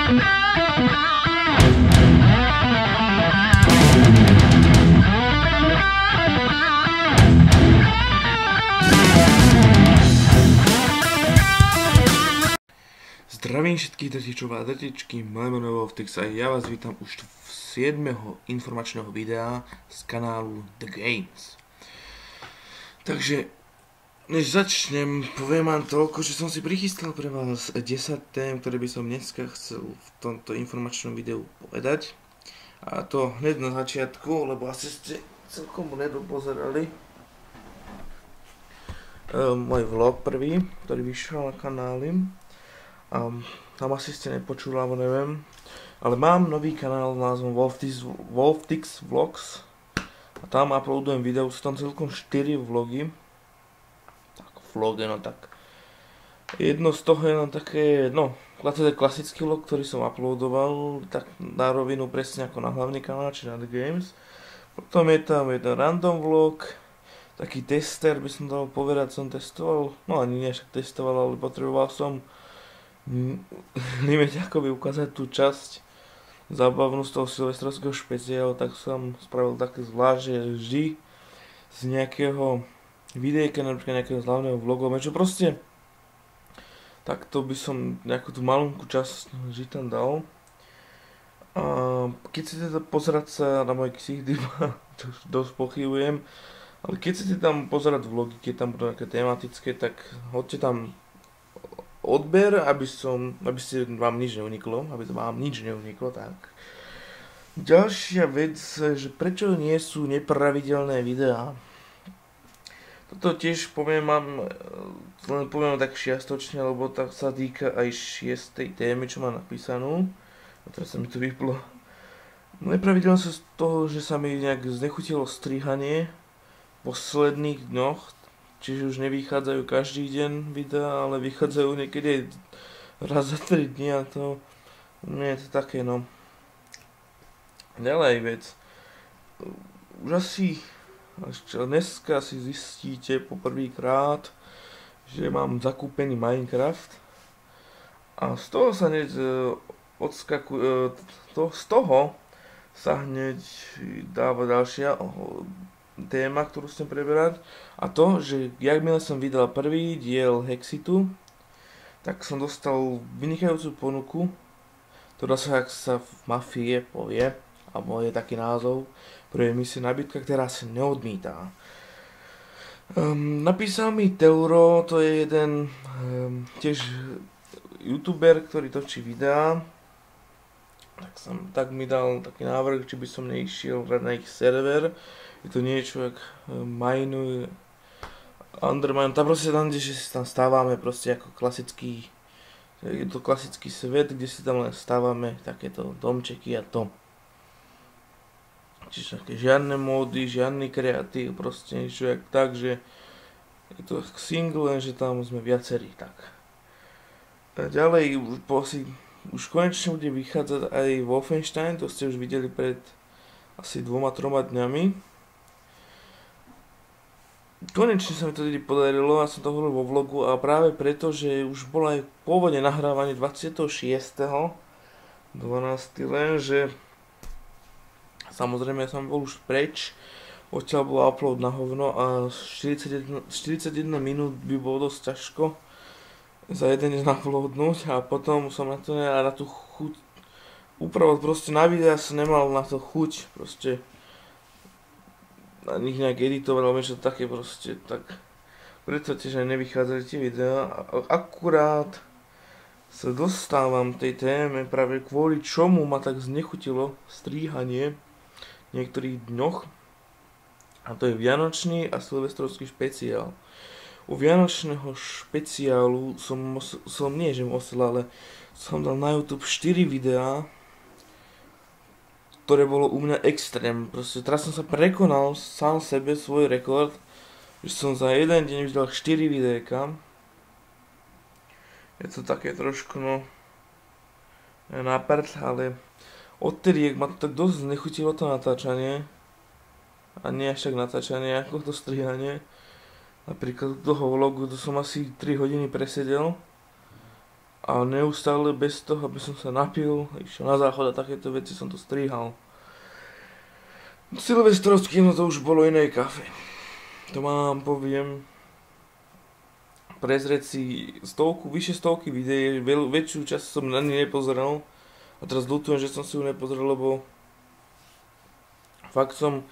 Zdravím všetkých drtičov a drtičky, moje meno je Wolftix a ja vás vítam už v 7. informačného videa z kanálu The Games. Takže, než začnem, poviem vám toľko, že som si prichystal pre vás 10 tém, ktoré by som dneska chcel v tomto informačnom videu povedať. A to hneď na začiatku, lebo asi ste celkom nedopozerali môj vlog prvý, ktorý vyšiel na kanáli. Tam asi ste nepočuli, alebo neviem, ale mám nový kanál s názvom Wolftix Vlogs a tam uploadujem video, sú tam celkom 4 vlogy. Tak vlogy, no tak jedno z toho je len také, no klasický vlog, ktorý som uploadoval tak na rovinu presne ako na hlavný kanál, či na The Games. Potom je tam jeden random vlog, taký tester by som dal povedať, som testoval, no ani nie však testoval, ale potreboval som Limeťakovi ukázať tú časť zábavnú z toho silvestrovského špeciálu, tak som spravil také zvlášť, že vždy z nejakého videjka, napríklad nejakého hlavného vlogu, čo proste takto by som nejakú tú malúnku časť vždy tam dal. A keď chcete pozerať sa na môj ksicht, čo dosť pochybujem, ale keď chcete tam pozerať vlogy, keď tam budú nejaké tematické, tak hoďte tam odber, aby ste vám nič neuniklo, tak. Ďalšia vec, že prečo nie sú nepravidelné videá. Toto tiež poviem tak čiastočne, lebo tak sa týka aj 6. témy, čo mám napísanú. A teraz sa mi to vyplo. Nepravidelné sú z toho, že sa mi nejak znechutilo strihanie v posledných dňoch. Čiže už nevychádzajú každý deň videá, ale vychádzajú niekedy raz za 3 dní a to nie je to také, no. Ďalej vec. Už asi dneska si zistíte poprvýkrát, že mám zakúpený Minecraft a z toho sa hneď z toho sa hneď dáva ďalšia téma, ktorú chcem preberať, a to, že jakmile som vydal prvý diel Hexitu, tak som dostal vynikajúcu ponuku, ktorá sa v Mafie povie, alebo je taký názov, prvej misie nabitka, ktorá sa neodmítá. Napísal mi Teuro, to je jeden tiež youtuber, ktorý točí videá, tak mi dal taký návrh, či by som neišiel hrať na ich server. Je to niečo jak Mine, Undermine, tam proste tam, kde si tam stávame proste ako klasický, je to klasický svet, kde si tam len stávame takéto domčeky a to. Čiže také žiadne módy, žiadny kreatív, proste niečo jak tak, že je to single, lenže tam sme viacerí, tak. A ďalej už konečne bude vychádzať aj Wolfenstein, to ste už videli pred asi 2-3 dňami. Konečne sa mi to tedy podarilo, a som to hovoril vo vlogu, a práve preto, že už bolo aj pôvodne nahrávanie 26.12., lenže samozrejme som bol už preč, odtiaľ bol upload na hovno a 41 minút by bolo dosť ťažko za jeden deň uploadnúť, a potom som na to na tú chuť upravovať, proste na videa som nemal na to chuť, proste na nich nejak editovať, alebo niečo také proste, tak preto tiež aj nevychádzali tie videá. Akurát sa dostávam tej téme, práve kvôli čomu ma tak znechutilo stríhanie v niektorých dňoch, a to je vianočný a silvestrovský špeciál. U vianočného špeciálu som nie že musel, ale som dal na YouTube 4 videá, ktoré bolo u mňa extrém. Proste teraz som sa prekonal sám sebe svoj rekord, že som za jeden deň vydal 4 videjka. Je to také trošku, no, na prd, ale odtedy, ma to tak dosť znechutilo to natáčanie, a nie až tak natáčanie, ako to strihanie. Napríklad toho vlogu, to som asi 3 hodiny presedel a neustále bez toho, aby som sa napil, išiel na záchod a takéto veci som to strihal. Silvestrovský, no to už bolo iné kafe. To mám, poviem, prezrieť si vyše stovky videí, väčšiu časť som na ne nepozeral a teraz ľutujem, že som si ju nepozeral, lebo fakt som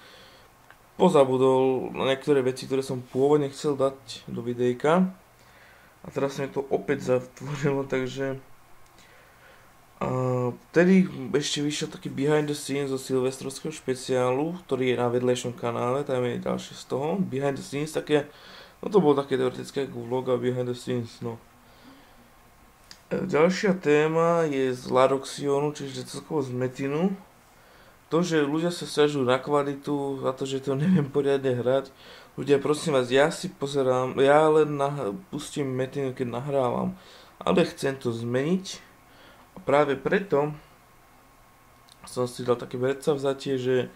pozabudol na niektoré veci, ktoré som pôvodne chcel dať do videjka a teraz sa mi to opäť zatvorilo, takže vtedy ešte vyšiel taký behind the scenes zo silvestrovského špeciálu, ktorý je na vedlejšom kanále, tam je ďalšie z toho, behind the scenes, také. No to bolo také teoretické ako vlog a behind the scenes, no. Ďalšia téma je z Laroxionu, čiže celkovo z Metinu. To, že ľudia sa sťažujú na kvalitu, za to, že to neviem poriadne hrať. Ľudia, prosím vás, ja si pozerám, ja len pustím Metin, keď nahrávam, ale chcem to zmeniť. A práve preto som si dal také predsavzatie, že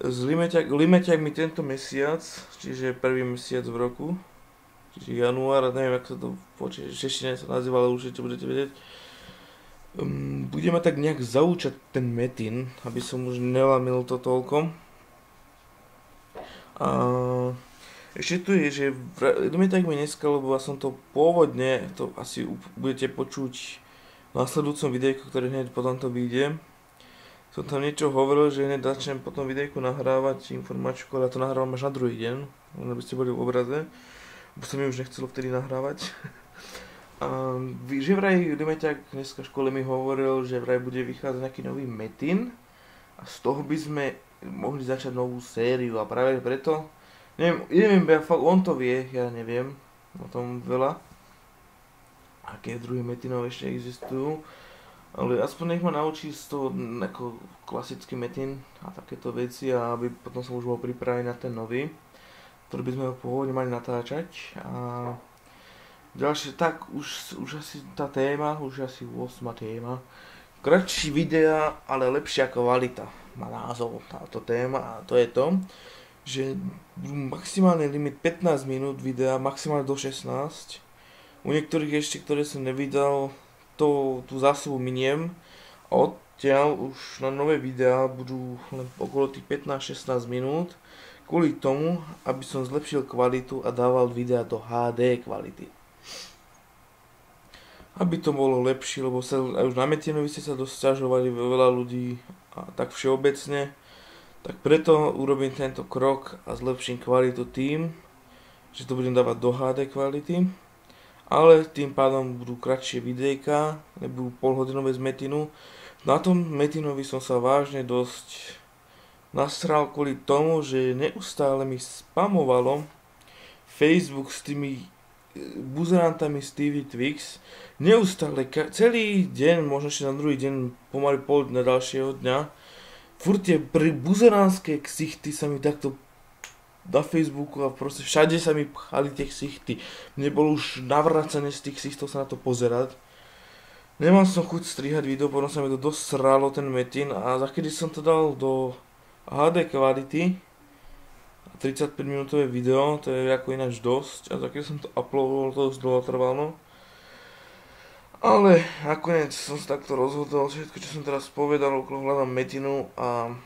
Limeťak mi tento mesiac, čiže prvý mesiac v roku, čiže január, neviem, ako sa to po češtine sa nazýva, ale určite budete vedieť, budeme tak nejak zaučať ten Metin, aby som už nelamil to toľko. A ešte tu je, že Limeťak mi dneska, lebo ja som to pôvodne, to asi budete počuť v následujúcom videjku, ktoré hneď potom to vyjde. Som tam niečo hovoril, že hneď začnem potom videjku nahrávať informačku, ale ja to nahrávam až na druhý deň, aby ste boli v obraze, bo sa mi už nechcelo vtedy nahrávať. A že vraj Limeťak dneska v škole mi hovoril, že vraj bude vychádzať nejaký nový Metin a z toho by sme mohli začať novú sériu a práve preto, neviem, on to vie, ja neviem o tom veľa, aké druhé Metinov ešte existujú. Ale aspoň nech ma naučí z toho ako klasický Metin a takéto veci a aby potom som už bol pripravený na ten nový, ktorý by sme ho pôvodne mali natáčať. A ďalšie, tak už asi tá téma, už asi 8. téma. Kratší videa, ale lepšia kvalita má názov táto téma a to je to, že maximálny limit 15 minút videa, maximálne do 16. U niektorých ešte, ktoré som nevidel, tú zásobu miniem a odtiaľ už na nové videá budú len okolo tých 15-16 minút kvôli tomu, aby som zlepšil kvalitu a dával videa do HD kvality. Aby to bolo lepšie, lebo sa už na Metinovi ste sa dosť sťažovali veľa ľudí a tak všeobecne, tak preto urobím tento krok a zlepším kvalitu tým, že to budem dávať do HD kvality. Ale tým pádom budú kratšie videjka, nebudú polhodinové z Metinu. Na tom Metinovi som sa vážne dosť nasral kvôli tomu, že neustále mi spamovalo Facebook s tými buzerantami z TV Twix. Neustále, celý deň, možno ešte na druhý deň, pomaly pol dňa ďalšieho dňa, furt tie buzeránske ksichty sa mi takto na Facebooku a proste všade sa mi pchali tie ksichty. Mne bolo už navracané z tých ksichtov sa na to pozerať. Nemal som chuť strihať video, potom sa mi to dosť sralo ten Metin a za kedy som to dal do HD kvality 35 minútové video, to je ako ináč dosť a za keď som to uploadoval, to dosť dlho trvalo. Ale nakoniec som sa takto rozhodol, všetko čo som teraz povedal okolo hľadám Metinu a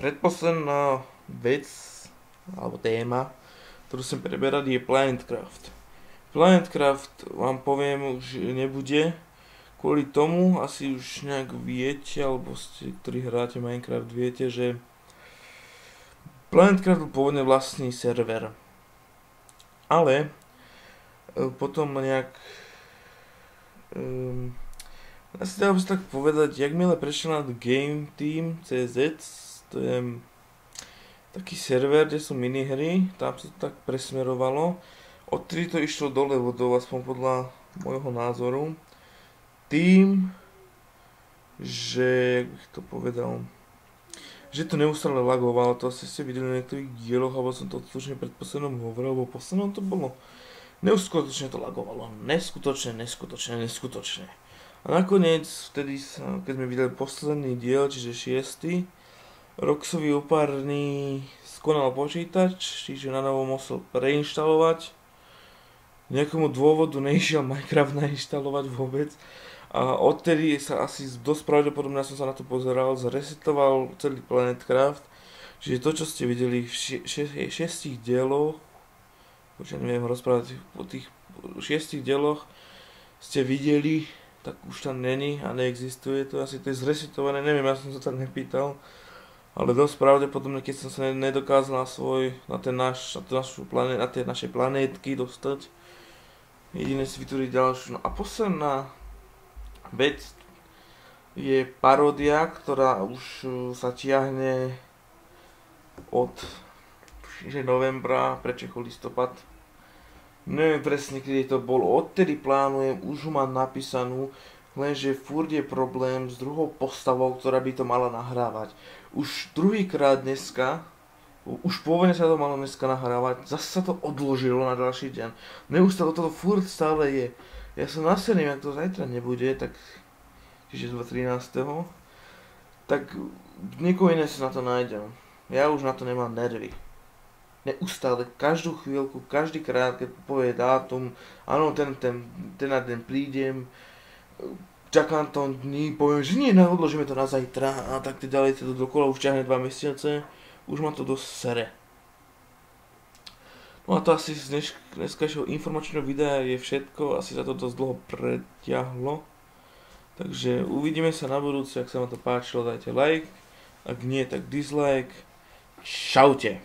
predposledná vec alebo téma, ktorú chcem preberať, je Planetcraft. Planetcraft vám poviem už nebude, kvôli tomu asi už nejak viete, alebo ste, ktorí hráte Minecraft, viete, že Planetcraft bol pôvodne vlastný server. Ale potom nejak asi dá by sa tak povedať, jakmile prešiel na GameTeam.cz, to je taký server, kde sú minihry, tam sa to tak presmerovalo. Odtedy to išlo dole vodou, aspoň podľa môjho názoru. Tým, že, jak bych to povedal, že to neustále lagovalo, to asi ste videli na niektorých dieloch, alebo som to odslučne pred poslednom hovoril, lebo poslednom to bolo neskutočne to lagovalo, neskutočne. A nakoniec, vtedy, keď sme videli posledný diel, čiže 6. Roxový opárny skonal počítač, čiže na novo musel preinštalovať. nejakomu dôvodu nešiel Minecraft nainštalovať vôbec. A odtedy sa asi dosť pravdepodobne, ja som sa na to pozeral, zresetoval celý Planetcraft. Čiže to, čo ste videli v šiestich dieloch, už neviem rozprávať, po tých 6 dieloch ste videli, tak už tam není a neexistuje to, asi to je zresetované, neviem, ja som sa tak nepýtal, ale dosť pravdepodobne, keď som sa nedokázal na tie naše planétky dostať, jediné si vytvoriť ďalšiu. No a posledná vec je paródia, ktorá už sa tiahne od novembra, prečeho listopad. Neviem presne, kedy to bolo. Odtedy plánujem, už ho mám napísanú, lenže furt je problém s druhou postavou, ktorá by to mala nahrávať. Už druhýkrát dneska, už pôvodne sa to malo dneska nahrávať, zase sa to odložilo na ďalší deň. Neustále toto furt stále je. Ja som nasený, ak to zajtra nebude, tak čiže 13. tak niekoho iné si na to nájdem. Ja už na to nemám nervy. Neustále, každú chvíľku, každý krát, keď povie dátum, áno, ten a ten prídem, čakám to dní, poviem, že nie, odložíme to na zajtra a tak ďalej, to dokola už ťahne 2 mesiace, už ma to dosť sere. No a to asi z dneskajšieho informačného videa je všetko, asi sa to dosť dlho preťahlo. Takže uvidíme sa na budúce, ak sa vám to páčilo, dajte like, ak nie, tak dislike. Čaute.